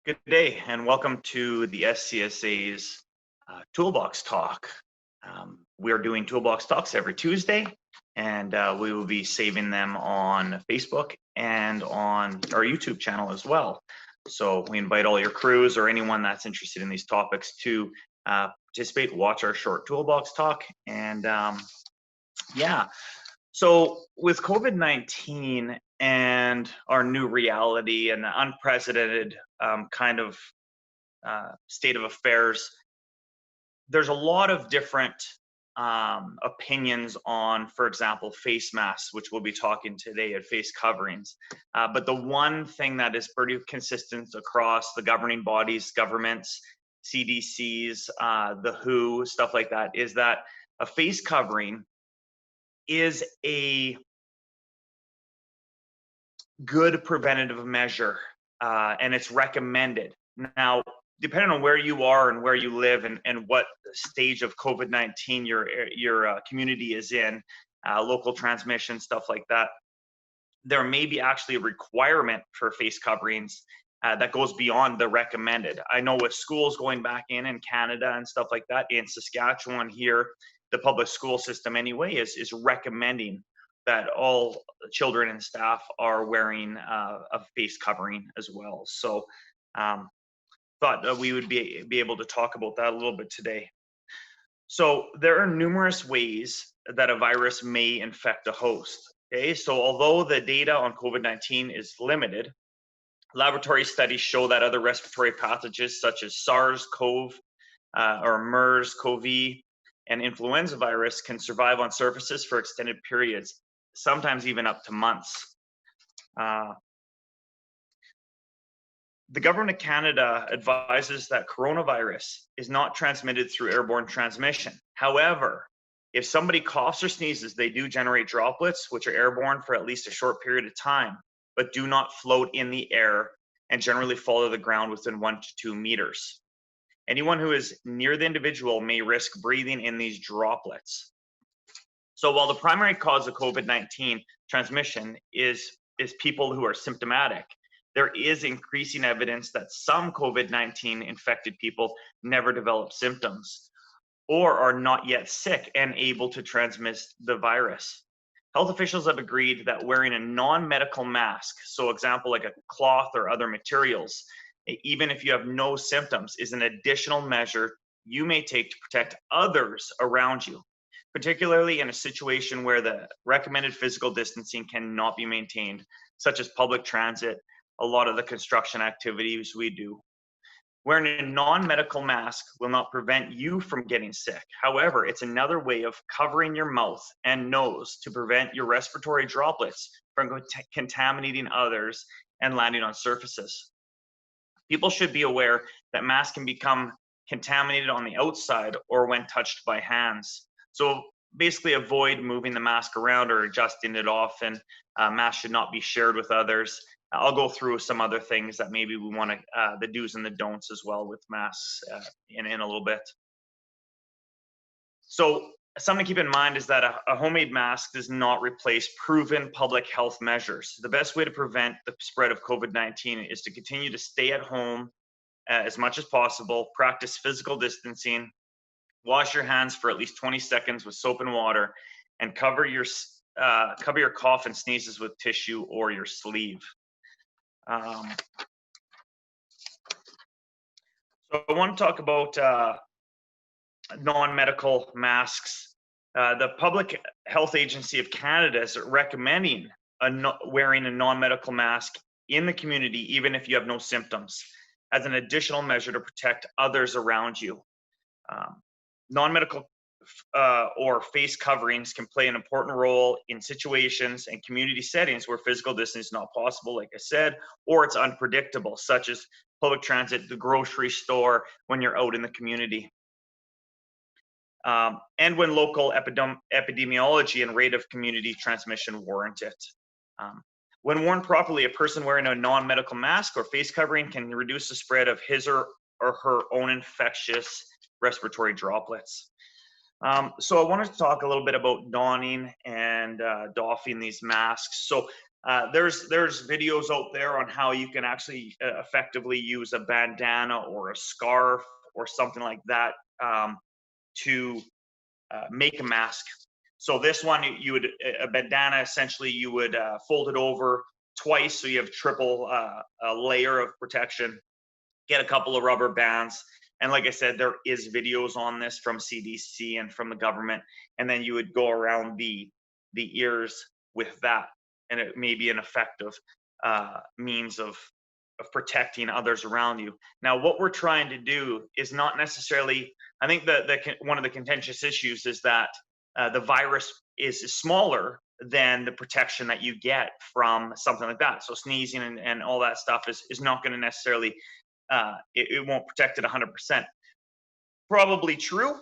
Good day, and welcome to the SCSA's Toolbox Talk. We are doing Toolbox Talks every Tuesday, and we will be saving them on Facebook and on our YouTube channel as well. So we invite all your crews or anyone that's interested in these topics to participate, watch our short Toolbox Talk, and yeah. So with COVID-19 and our new reality and the unprecedented kind of state of affairs, there's a lot of different opinions on, for example, face masks, which we'll be talking today at face coverings. But the one thing that is pretty consistent across the governing bodies, governments, CDCs, the WHO, stuff like that, is that a face covering is a good preventative measure, and it's recommended. Now, depending on where you are and where you live and what stage of COVID-19 your community is in, local transmission, stuff like that, there may be actually a requirement for face coverings that goes beyond the recommended. I know with schools going back in Canada and stuff like that, in Saskatchewan here, the public school system anyway is recommending that all children and staff are wearing a face covering as well. So thought that we would be able to talk about that a little bit today. So there are numerous ways that a virus may infect a host. Okay, so although the data on COVID-19 is limited, laboratory studies show that other respiratory pathogens such as SARS-CoV or MERS-CoV and influenza virus can survive on surfaces for extended periods, sometimes even up to months. The government of Canada advises that coronavirus is not transmitted through airborne transmission. However, if somebody coughs or sneezes, they do generate droplets, which are airborne for at least a short period of time, but do not float in the air and generally fall to the ground within 1 to 2 meters. Anyone who is near the individual may risk breathing in these droplets. So while the primary cause of COVID-19 transmission is people who are symptomatic, there is increasing evidence that some COVID-19 infected people never develop symptoms or are not yet sick and able to transmit the virus. Health officials have agreed that wearing a non-medical mask, so example like a cloth or other materials, even if you have no symptoms, is an additional measure you may take to protect others around you, particularly in a situation where the recommended physical distancing cannot be maintained, such as public transit, a lot of the construction activities we do. Wearing a non-medical mask will not prevent you from getting sick. However, it's another way of covering your mouth and nose to prevent your respiratory droplets from contaminating others and landing on surfaces. People should be aware that masks can become contaminated on the outside or when touched by hands. So basically avoid moving the mask around or adjusting it often. Masks should not be shared with others. I'll go through some other things that maybe we want to, the do's and the don'ts as well with masks in a little bit. So something to keep in mind is that a homemade mask does not replace proven public health measures. The best way to prevent the spread of COVID-19 is to continue to stay at home as much as possible, practice physical distancing, wash your hands for at least 20 seconds with soap and water, and cover your cough and sneezes with tissue or your sleeve. So I want to talk about non-medical masks. The Public Health Agency of Canada is recommending wearing a non-medical mask in the community, even if you have no symptoms, as an additional measure to protect others around you. Non-medical or face coverings can play an important role in situations and community settings where physical distance is not possible, like I said, or it's unpredictable, such as public transit, the grocery store, when you're out in the community. And when local epidemiology and rate of community transmission warrant it. When worn properly, a person wearing a non-medical mask or face covering can reduce the spread of his or her own infectious respiratory droplets. So I wanted to talk a little bit about donning and doffing these masks. So There's videos out there on how you can actually effectively use a bandana or a scarf or something like that to make a mask. So this one, you would, a bandana, essentially you would fold it over twice, so you have triple a layer of protection. Get a couple of rubber bands, and like I said, there is videos on this from CDC and from the government, and then you would go around the ears with that, and it may be an effective means of protecting others around you. Now, what we're trying to do is not necessarily, I think that one of the contentious issues is that the virus is smaller than the protection that you get from something like that. So sneezing and all that stuff is not going to necessarily, it won't protect it 100%. Probably true.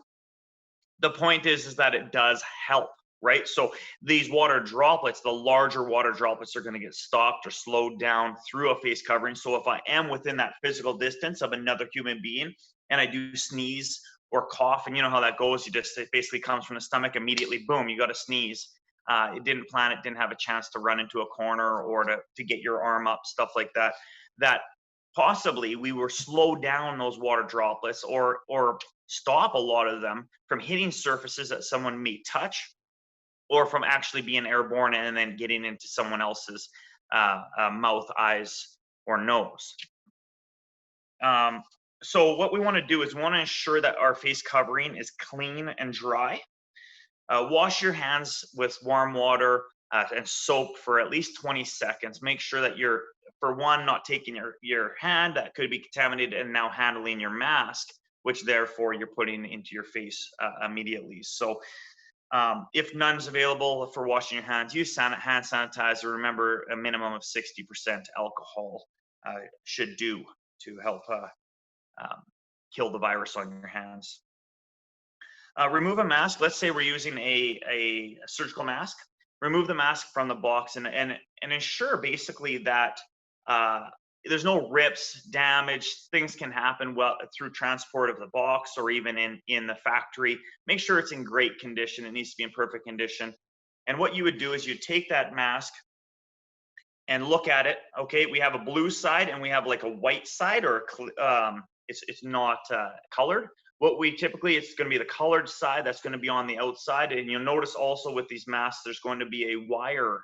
The point is that it does help, right? So these water droplets, the larger water droplets, are going to get stopped or slowed down through a face covering. So if I am within that physical distance of another human being and I do sneeze or cough, and you know how that goes, it basically comes from the stomach, immediately, boom, you got to sneeze. It didn't plan it, didn't have a chance to run into a corner or to get your arm up, stuff like that, that possibly we were slow down those water droplets or stop a lot of them from hitting surfaces that someone may touch, or from actually being airborne and then getting into someone else's mouth, eyes, or nose. So what we want to do is we want to ensure that our face covering is clean and dry. Wash your hands with warm water and soap for at least 20 seconds. Make sure that you're, for one, not taking your hand that could be contaminated and now handling your mask, which therefore you're putting into your face immediately. So if none's available for washing your hands, use hand sanitizer. Remember, a minimum of 60% alcohol should do to help kill the virus on your hands. Remove a mask. Let's say we're using a surgical mask. Remove the mask from the box and ensure basically that there's no rips, damage. Things can happen through transport of the box or even in the factory. Make sure it's in great condition. It needs to be in perfect condition. And what you would do is you take that mask and look at it. Okay, we have a blue side and we have like a white side, or it's not colored. What we typically, it's going to be the colored side that's going to be on the outside. And you'll notice also with these masks, there's going to be a wire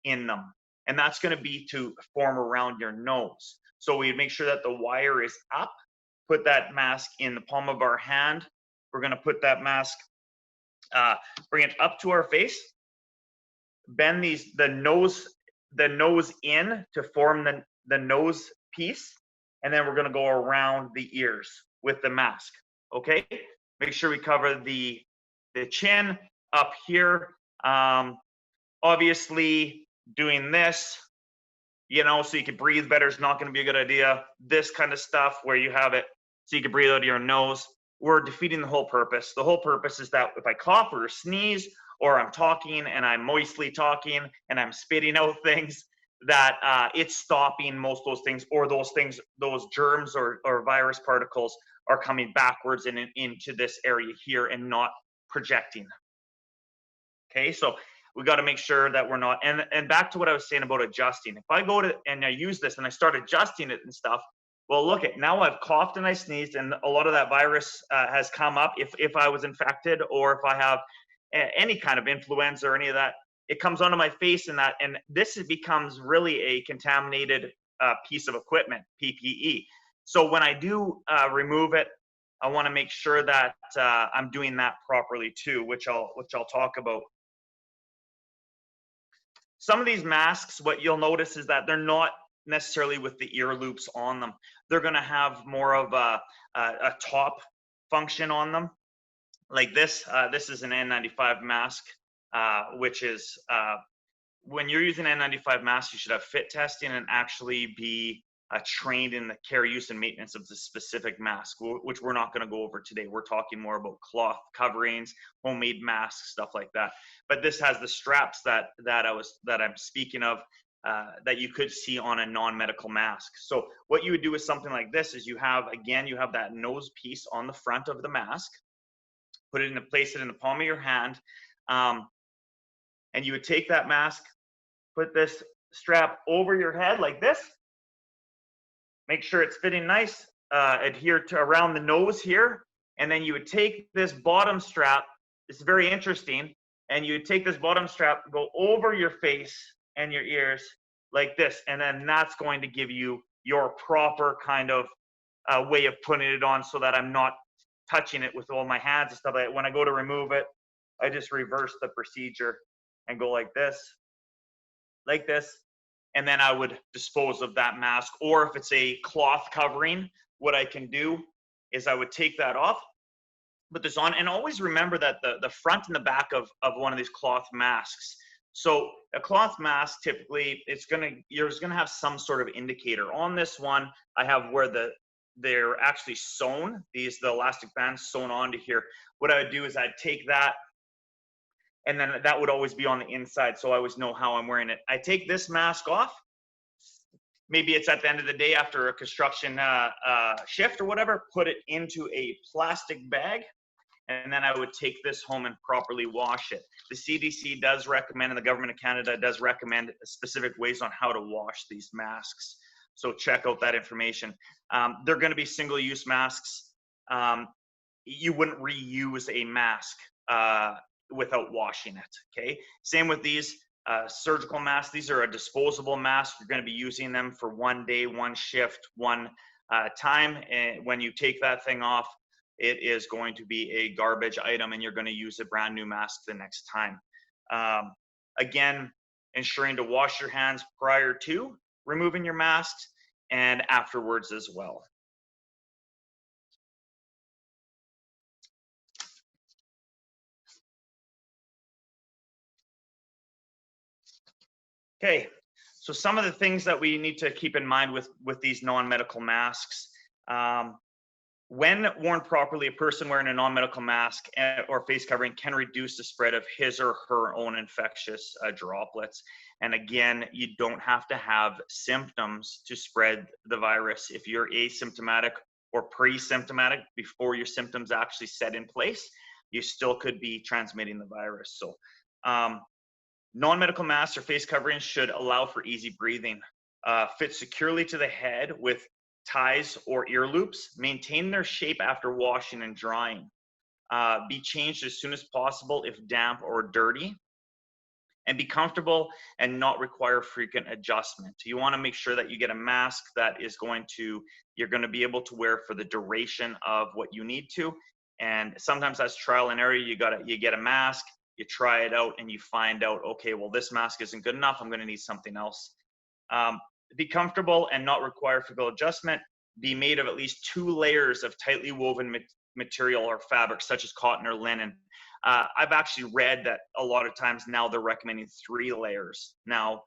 in them. And that's going to be to form around your nose. So we make sure that the wire is up, put that mask in the palm of our hand. We're going to put that mask, bring it up to our face, bend the nose in to form the nose piece. And then we're going to go around the ears with the mask. Okay, make sure we cover the chin up here. Obviously, doing this, so you can breathe better is not going to be a good idea. This kind of stuff where you have it so you can breathe out of your nose, we're defeating the whole purpose. The whole purpose is that if I cough or sneeze, or I'm talking and I'm moistly talking and I'm spitting out things, that it's stopping most of those things, or those germs or virus particles are coming backwards and into this area here and not projecting. Okay, so we got to make sure that we're not, and back to what I was saying about adjusting. If I go to and I use this and I start adjusting it and stuff, well, look at, now I've coughed and I sneezed and a lot of that virus has come up if I was infected, or if I have any kind of influenza or any of that, it comes onto my face and this becomes really a contaminated piece of equipment, PPE. So when I do remove it, I want to make sure that I'm doing that properly too, which I'll talk about. Some of these masks, what you'll notice is that they're not necessarily with the ear loops on them. They're going to have more of a top function on them. Like this is an N95 mask, which is when you're using N95 masks, you should have fit testing and actually be trained in the care, use, and maintenance of the specific mask, which we're not going to go over today. We're talking more about cloth coverings, homemade masks, stuff like that. But this has the straps that I'm speaking of, that you could see on a non-medical mask. So what you would do with something like this is you have that nose piece on the front of the mask, place it in the palm of your hand, and you would take that mask, put this strap over your head like this. Make sure it's fitting nice. Adhere to around the nose here. And then you would take this bottom strap. It's very interesting. And you would take this bottom strap, go over your face and your ears like this. And then that's going to give you your proper kind of way of putting it on so that I'm not touching it with all my hands and stuff like that. When I go to remove it, I just reverse the procedure and go like this, and then I would dispose of that mask. Or if it's a cloth covering, what I can do is I would take that off, put this on, and always remember that the front and the back of one of these cloth masks. So a cloth mask, typically, you're gonna have some sort of indicator. On this one, I have where they're actually sewn, the elastic bands sewn onto here. What I would do is I'd take that, and then that would always be on the inside, so I always know how I'm wearing it. I take this mask off. Maybe it's at the end of the day after a construction shift or whatever, put it into a plastic bag, and then I would take this home and properly wash it. The CDC does recommend, and the Government of Canada does recommend specific ways on how to wash these masks. So check out that information. They're going to be single-use masks. You wouldn't reuse a mask without washing it, okay? Same with these surgical masks. These are a disposable mask. You're going to be using them for one day, one shift, one time. And when you take that thing off, it is going to be a garbage item, and you're going to use a brand new mask the next time. Again, ensuring to wash your hands prior to removing your masks and afterwards as well. Okay, so some of the things that we need to keep in mind with these non-medical masks. When worn properly, a person wearing a non-medical mask or face covering can reduce the spread of his or her own infectious droplets. And again, you don't have to have symptoms to spread the virus. If you're asymptomatic or pre-symptomatic before your symptoms actually set in place, you still could be transmitting the virus. So non-medical masks or face coverings should allow for easy breathing, fit securely to the head with ties or ear loops, maintain their shape after washing and drying, be changed as soon as possible if damp or dirty, and be comfortable and not require frequent adjustment. You want to make sure that you get a mask that you're going to be able to wear for the duration of what you need to. And sometimes that's trial and error. You get a mask, you try it out, and you find out, okay, well, this mask isn't good enough. I'm going to need something else. Be comfortable and not require frequent adjustment. Be made of at least 2 layers of tightly woven material or fabric, such as cotton or linen. I've actually read that a lot of times now they're recommending 3 layers. Now,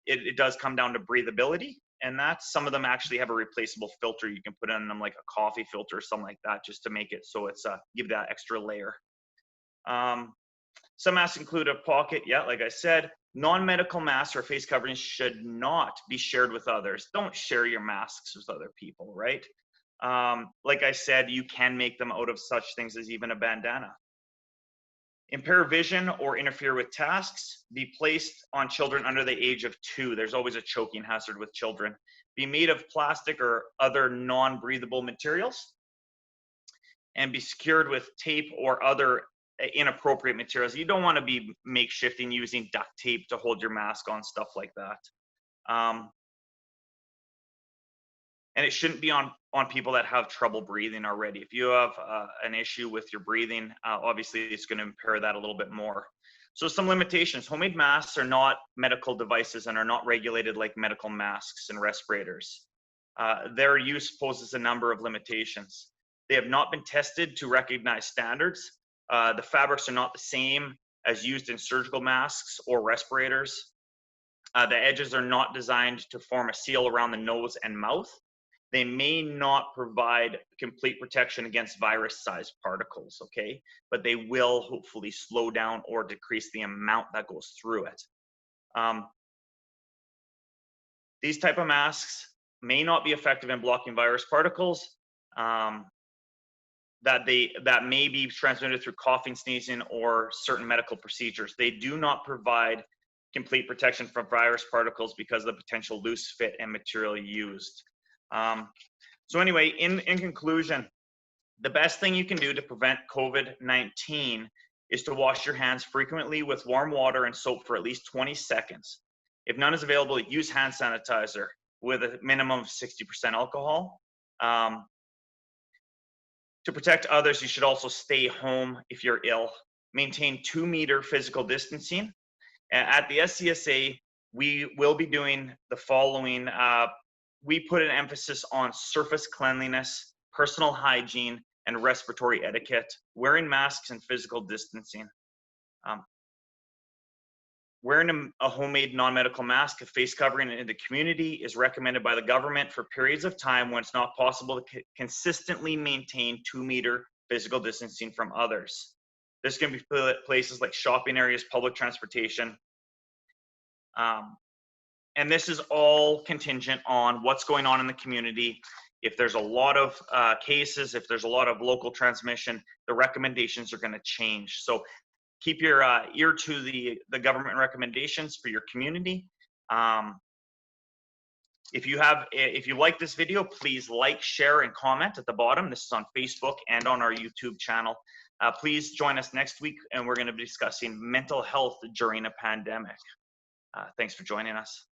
it does come down to breathability, and some of them actually have a replaceable filter. You can put in them, like a coffee filter or something like that, just to make it so it's give that extra layer. Some masks include a pocket, like I said. Non-medical masks or face coverings should not be shared with others. Don't share your masks with other people, right? Like I said, you can make them out of such things as even a bandana. Impair vision or interfere with tasks. Be placed on children under the age of 2. There's always a choking hazard with children. Be made of plastic or other non-breathable materials. And be secured with tape or other inappropriate materials. You don't want to be makeshifting using duct tape to hold your mask on, stuff like that. And it shouldn't be on people that have trouble breathing already. If you have an issue with your breathing, obviously it's going to impair that a little bit more. So some limitations. Homemade masks are not medical devices and are not regulated like medical masks and respirators. Their use poses a number of limitations. They have not been tested to recognize standards. The fabrics are not the same as used in surgical masks or respirators. The edges are not designed to form a seal around the nose and mouth. They may not provide complete protection against virus-sized particles, okay? But they will hopefully slow down or decrease the amount that goes through it. These type of masks may not be effective in blocking virus particles that may be transmitted through coughing, sneezing, or certain medical procedures. They do not provide complete protection from virus particles because of the potential loose fit and material used. So anyway, in conclusion, the best thing you can do to prevent COVID-19 is to wash your hands frequently with warm water and soap for at least 20 seconds. If none is available, use hand sanitizer with a minimum of 60% alcohol. To protect others, you should also stay home if you're ill. Maintain 2-meter physical distancing. At the SCSA, we will be doing the following. We put an emphasis on surface cleanliness, personal hygiene, and respiratory etiquette, wearing masks and physical distancing. Wearing a homemade non-medical mask, a face covering in the community is recommended by the government for periods of time when it's not possible to consistently maintain 2-meter physical distancing from others. This can be places like shopping areas, public transportation. And this is all contingent on what's going on in the community. If there's a lot of cases, if there's a lot of local transmission, the recommendations are going to change. So keep your ear to the government recommendations for your community. If you like this video, please like, share, and comment at the bottom. This is on Facebook and on our YouTube channel. Please join us next week, and we're going to be discussing mental health during a pandemic. Thanks for joining us.